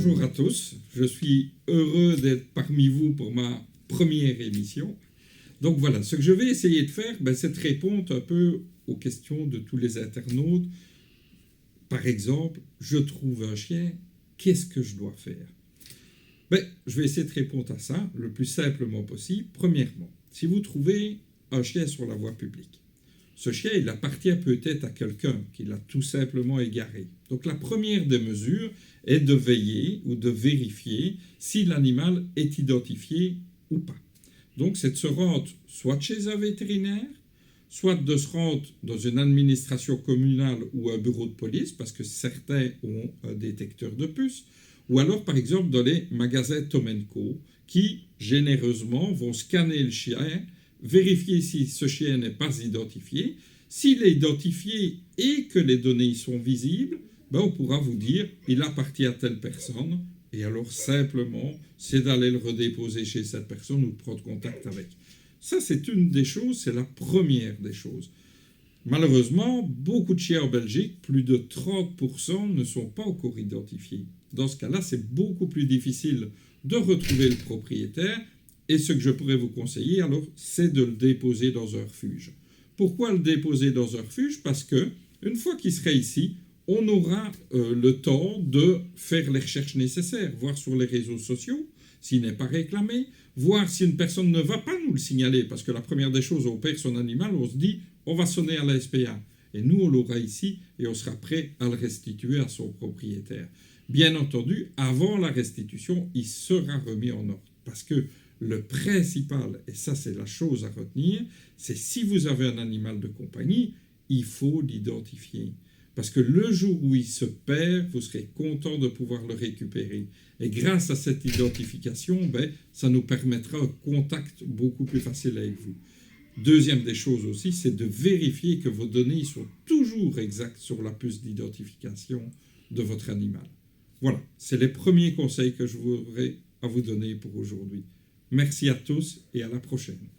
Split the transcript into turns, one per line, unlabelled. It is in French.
Bonjour à tous, je suis heureux d'être parmi vous pour ma première émission. Donc voilà, ce que je vais essayer de faire, c'est de répondre un peu aux questions de tous les internautes. Par exemple, je trouve un chien, qu'est-ce que je dois faire? Je vais essayer de répondre à ça le plus simplement possible. Premièrement, si vous trouvez un chien sur la voie publique, ce chien, il appartient peut-être à quelqu'un qui l'a tout simplement égaré. Donc la première des mesures est de veiller ou de vérifier si l'animal est identifié ou pas. Donc c'est de se rendre soit chez un vétérinaire, soit de se rendre dans une administration communale ou un bureau de police, parce que certains ont un détecteur de puces, ou alors par exemple dans les magasins Tom & Co, qui généreusement vont scanner le chien, vérifier si ce chien n'est pas identifié. S'il est identifié et que les données sont visibles, on pourra vous dire il appartient à telle personne, et alors simplement c'est d'aller le redéposer chez cette personne ou de prendre contact avec. Ça, c'est une des choses, c'est la première des choses. Malheureusement, beaucoup de chiens en Belgique, plus de 30%, ne sont pas encore identifiés. Dans ce cas-là, c'est beaucoup plus difficile de retrouver le propriétaire. Et ce que je pourrais vous conseiller, alors, c'est de le déposer dans un refuge. Pourquoi le déposer dans un refuge? Parce que une fois qu'il sera ici, on aura le temps de faire les recherches nécessaires, voir sur les réseaux sociaux s'il n'est pas réclamé, voir si une personne ne va pas nous le signaler, parce que la première des choses, on perd son animal, on se dit, on va sonner à la SPA. Et nous, on l'aura ici et on sera prêt à le restituer à son propriétaire. Bien entendu, avant la restitution, il sera remis en ordre. Parce que le principal, et ça c'est la chose à retenir, c'est si vous avez un animal de compagnie, il faut l'identifier. Parce que le jour où il se perd, vous serez content de pouvoir le récupérer. Et grâce à cette identification, ça nous permettra un contact beaucoup plus facile avec vous. Deuxième des choses aussi, c'est de vérifier que vos données sont toujours exactes sur la puce d'identification de votre animal. Voilà, c'est les premiers conseils que je voudrais à vous donner pour aujourd'hui. Merci à tous et à la prochaine.